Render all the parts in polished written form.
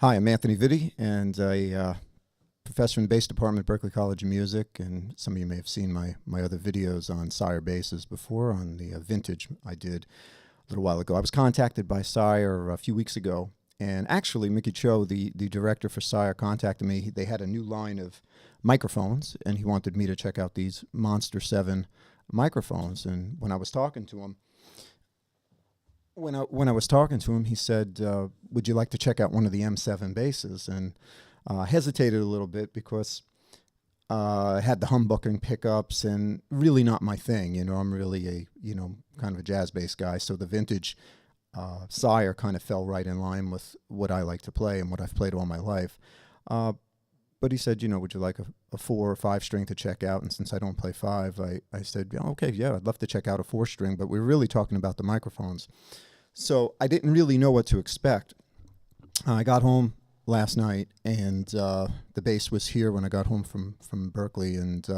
Hi, I'm Anthony Vitti, and a professor in the bass department at Berklee College of Music, and some of you may have seen my other videos on Sire basses before, on the vintage I did a little while ago. I was contacted by Sire a few weeks ago, and actually Mickey Cho, the director for Sire, contacted me. They had a new line of microphones, and he wanted me to check out these Monster 7 microphones, and when I was talking to him, he said, would you like to check out one of the M7 basses? And hesitated a little bit because I had the humbucking pickups and really not my thing. You know, I'm really a, kind of a jazz bass guy. So the vintage Sire kind of fell right in line with what I like to play and what I've played all my life. But he said, would you like a 4 or 5 string to check out? And since I don't play 5, I said, okay, yeah, I'd love to check out a 4 string, but we're really talking about the microphones. So I didn't really know what to expect. I got home last night, and the bass was here when I got home from Berklee, and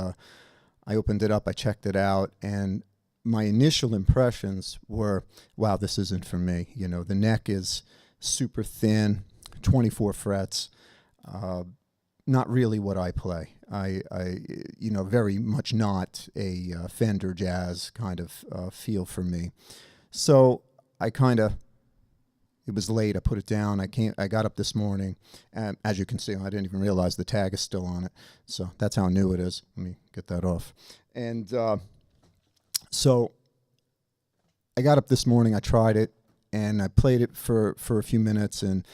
I opened it up, I checked it out, and my initial impressions were, wow, this isn't for me. The neck is super thin, 24 frets, not really what I play. I very much not a Fender jazz kind of feel for me. So it was late, I put it down, I got up this morning, and as you can see, I didn't even realize the tag is still on it, so that's how new it is. Let me get that off. And so I got up this morning, I tried it, and I played it for a few minutes, and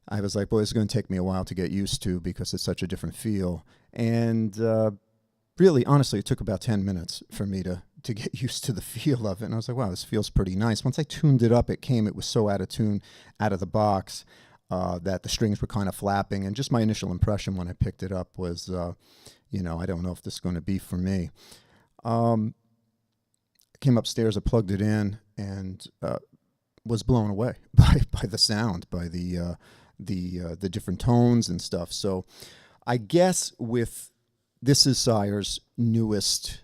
I was like, boy, it's going to take me a while to get used to because it's such a different feel. And really, honestly, it took about 10 minutes for me to get used to the feel of it. And I was like, wow, this feels pretty nice. Once I tuned it up, it was so out of tune out of the box that the strings were kind of flapping. And just my initial impression when I picked it up was, I don't know if this is going to be for me. I came upstairs, I plugged it in, and was blown away by the sound, by the different tones and stuff. So I guess this is Sire's newest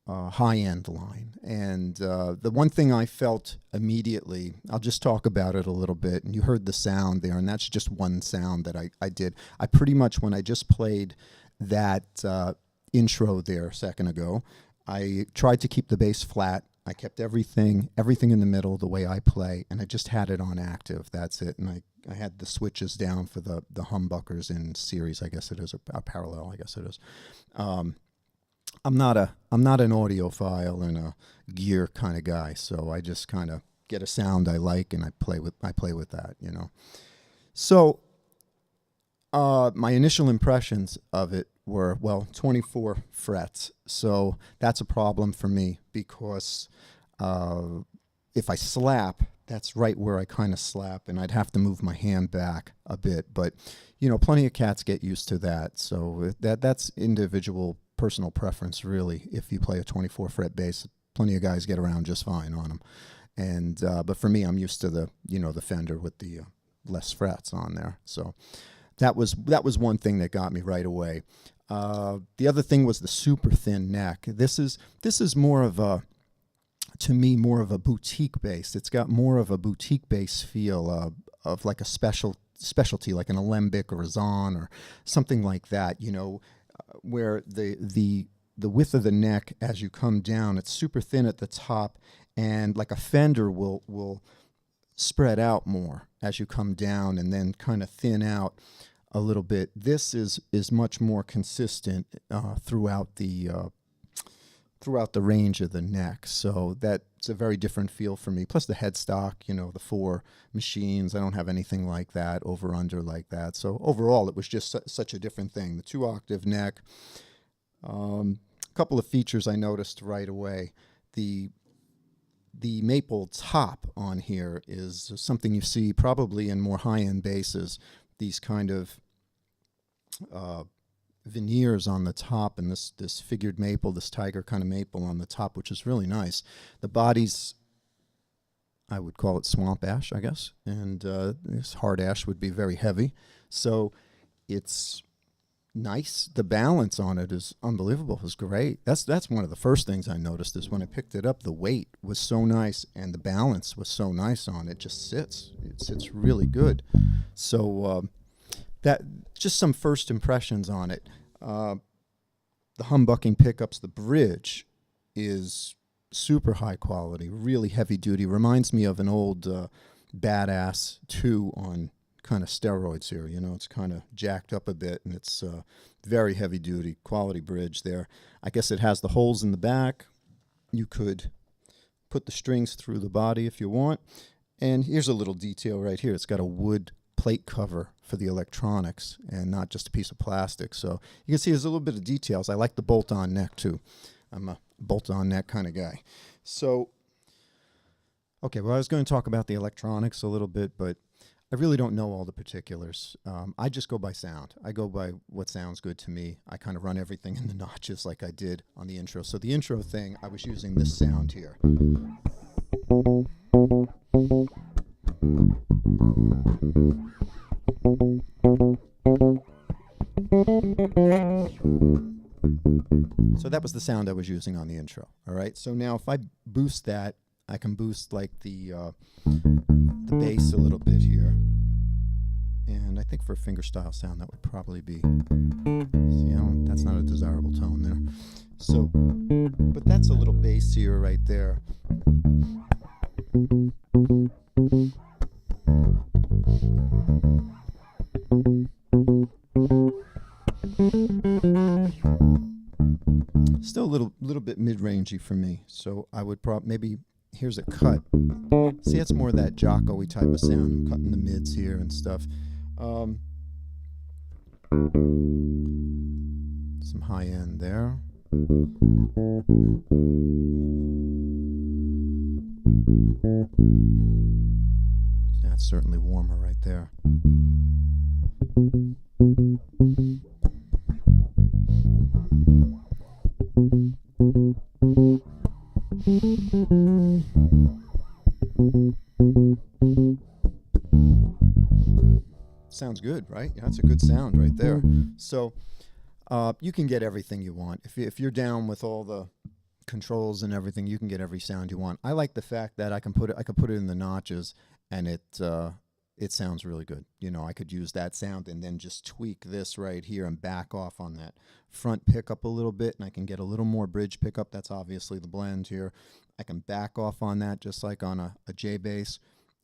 high-end line, and the one thing I felt immediately, I'll just talk about it a little bit, and you heard the sound there, and that's just one sound that I did. I pretty much, when I just played that intro there a second ago, I tried to keep the bass flat. I kept everything in the middle the way I play, and I just had it on active. That's it. And I had the switches down for the humbuckers in series, I guess it is, or parallel, I guess it is. I'm not an audiophile and a gear kind of guy, so I just kind of get a sound I like and I play with that, So my initial impressions of it were, well, 24 frets. So that's a problem for me because if I slap, that's right where I kind of slap, and I'd have to move my hand back a bit. But, you know, plenty of cats get used to that. So that's individual personal preference, really. If you play a 24 fret bass, plenty of guys get around just fine on them. And but for me, I'm used to the, you know, the Fender with the less frets on there. So that was one thing that got me right away. The other thing was the super thin neck. This is more of a, to me, more of a boutique bass. It's got more of a boutique bass feel of like a specialty, like an alembic or a Zahn or something like that. You know, where the width of the neck as you come down, it's super thin at the top, and like a Fender will spread out more as you come down and then kind of thin out a little bit. This is much more consistent throughout the range of the neck. So that's a very different feel for me. Plus the headstock, you know, the 4 machines, I don't have anything like that, over under like that. So overall, it was just such a different thing. The 2-octave neck. A couple of features I noticed right away. The maple top on here is something you see probably in more high-end basses. These kind of veneers on the top, and this figured maple, this tiger kind of maple on the top, which is really nice. The body's, I would call it swamp ash, I guess, and this hard ash would be very heavy. So it's nice. The balance on it is unbelievable. It's great. That's one of the first things I noticed is when I picked it up, the weight was so nice and the balance was so nice on it. Just sits. It sits really good. So that just some first impressions on it. The humbucking pickups, the bridge is super high quality, really heavy duty. Reminds me of an old Badass 2 on kind of steroids here. You know, it's kind of jacked up a bit, and it's very heavy duty, quality bridge there. I guess it has the holes in the back. You could put the strings through the body if you want. And here's a little detail right here. It's got a wood plate cover for the electronics and not just a piece of plastic. So you can see there's a little bit of details. I like the bolt-on neck too. I'm a bolt-on neck kind of guy. So, okay, well, I was going to talk about the electronics a little bit, but I really don't know all the particulars. I just go by sound. I go by what sounds good to me. I kind of run everything in the notches like I did on the intro. So the intro thing, I was using this sound here. So that was the sound I was using on the intro. All right. So now if I boost that, I can boost like the bass a little bit here. And I think for a fingerstyle sound, that would probably be, see, that's not a desirable tone there. So, but that's a little bassier right there. Still a little bit mid-rangey for me. So I would maybe, here's a cut. See, that's more of that Jocko-y type of sound. I'm cutting the mids here and stuff. Some high end there. That's certainly warmer right there. Sounds good, right? That's a good sound right there. So you can get everything you want. If you're down with all the controls and everything, you can get every sound you want. I like the fact that I can put it in the notches, and it sounds really good. You know, I could use that sound and then just tweak this right here and back off on that front pickup a little bit, and I can get a little more bridge pickup. That's obviously the blend here. I can back off on that just like on a J bass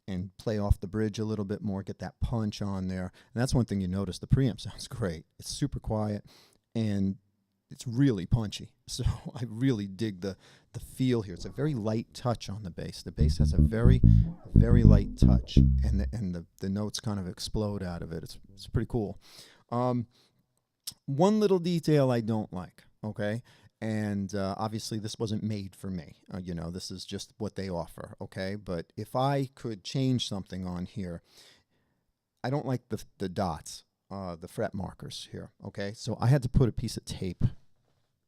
and play off the bridge a little bit more, get that punch on there. And that's one thing you notice. The preamp sounds great. It's super quiet, and it's really punchy. So I really dig the feel here. It's a very light touch on the bass. The bass has a very, very light touch, and the notes kind of explode out of it. It's pretty cool. One little detail I don't like, okay? And obviously this wasn't made for me. This is just what they offer, okay? But if I could change something on here, I don't like the dots, the fret markers here, okay? So I had to put a piece of tape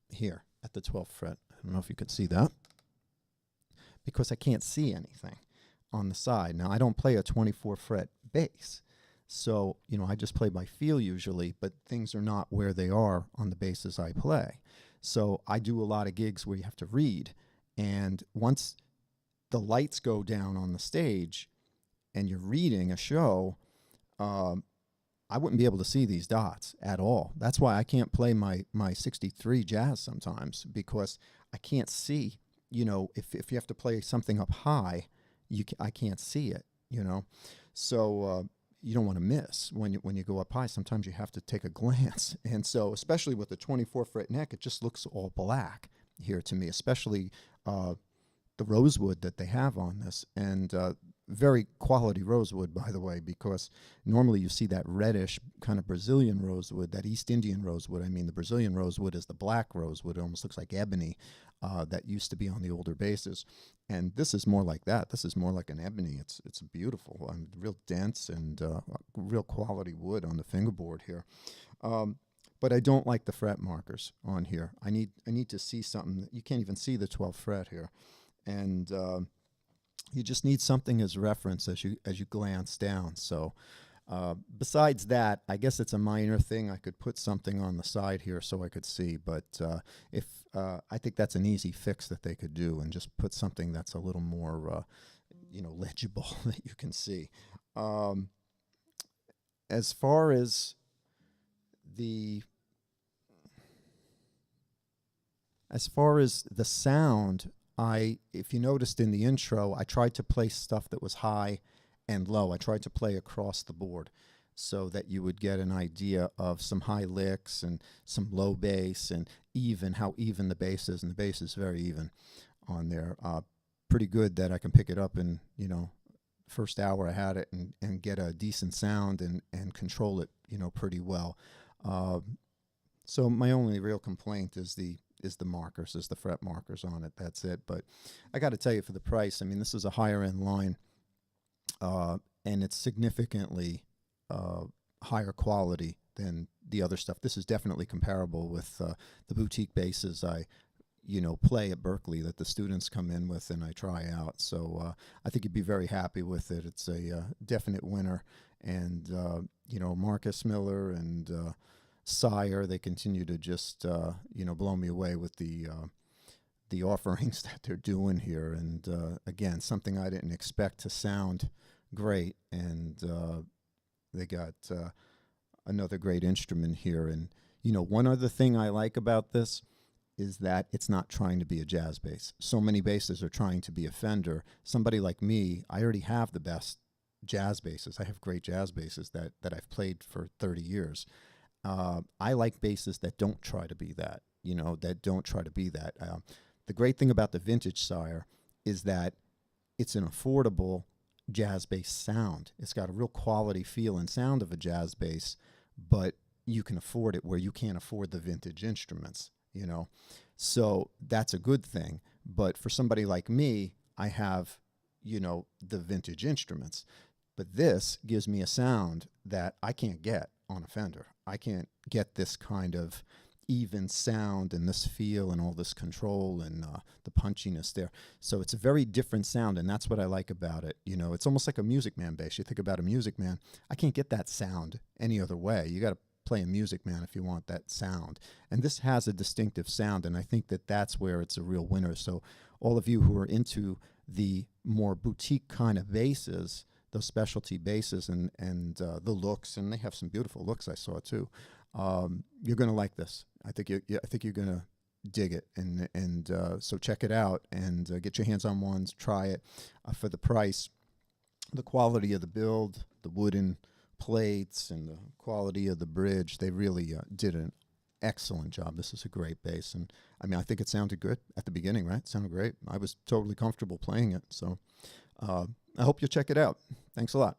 here at the 12th fret. I don't know if you could see that, because I can't see anything on the side. Now, I don't play a 24 fret bass, so, I just play by feel usually, but things are not where they are on the basses I play. So I do a lot of gigs where you have to read, and once the lights go down on the stage and you're reading a show, I wouldn't be able to see these dots at all. That's why I can't play my 63 jazz sometimes, because I can't see, if you have to play something up high, I can't see it, So you don't want to miss when you go up high. Sometimes you have to take a glance. And so especially with the 24 fret neck, it just looks all black here to me, especially the rosewood that they have on this. And very quality rosewood, by the way, because normally you see that reddish kind of Brazilian rosewood, that East Indian rosewood. I mean, the Brazilian rosewood is the black rosewood. It almost looks like ebony that used to be on the older basses. And this is more like that. This is more like an ebony. It's beautiful, real dense and real quality wood on the fingerboard here. But I don't like the fret markers on here. I need to see something. You can't even see the 12th fret here. And you just need something as reference as you glance down. So besides that, I guess it's a minor thing. I could put something on the side here so I could see, but if I think that's an easy fix that they could do, and just put something that's a little more legible that you can see. As far as the sound, if you noticed in the intro, I tried to play stuff that was high and low. I tried to play across the board so that you would get an idea of some high licks and some low bass, and how even the bass is. And the bass is very even on there. Pretty good that I can pick it up in, first hour I had it, and get a decent sound and control it, pretty well. So my only real complaint is the markers, is the fret markers on it. That's it. But I got to tell you, for the price, I mean, this is a higher end line, and it's significantly higher quality than the other stuff. This is definitely comparable with the boutique basses I play at Berkeley, that the students come in with and I try out. So I think you'd be very happy with it. It's a definite winner. And Marcus Miller and Sire, they continue to just blow me away with the offerings that they're doing here. And again, something I didn't expect to sound great. And they got another great instrument here. And one other thing I like about this is that it's not trying to be a jazz bass. So many basses are trying to be a Fender. Somebody like me, I already have the best jazz basses. I have great jazz basses that I've played for 30 years. I like basses that don't try to be that, that don't try to be that. The great thing about the vintage Sire is that it's an affordable jazz bass sound. It's got a real quality feel and sound of a jazz bass, but you can afford it where you can't afford the vintage instruments, So that's a good thing. But for somebody like me, I have, the vintage instruments. But this gives me a sound that I can't get on a Fender. I can't get this kind of even sound and this feel and all this control and the punchiness there. So it's a very different sound, and that's what I like about it. It's almost like a Music Man bass. You think about a Music Man, I can't get that sound any other way. You got to play a Music Man if you want that sound. And this has a distinctive sound, and I think that that's where it's a real winner. So all of you who are into the more boutique kind of basses, those specialty basses and the looks, and they have some beautiful looks I saw too, you're going to like this. I think you're going to dig it, and so check it out and get your hands on one, try it. For the price, the quality of the build, the wooden plates, and the quality of the bridge, they really did an excellent job. This is a great bass. And I mean, I think it sounded good at the beginning, right? It sounded great. I was totally comfortable playing it. So I hope you'll check it out. Thanks a lot.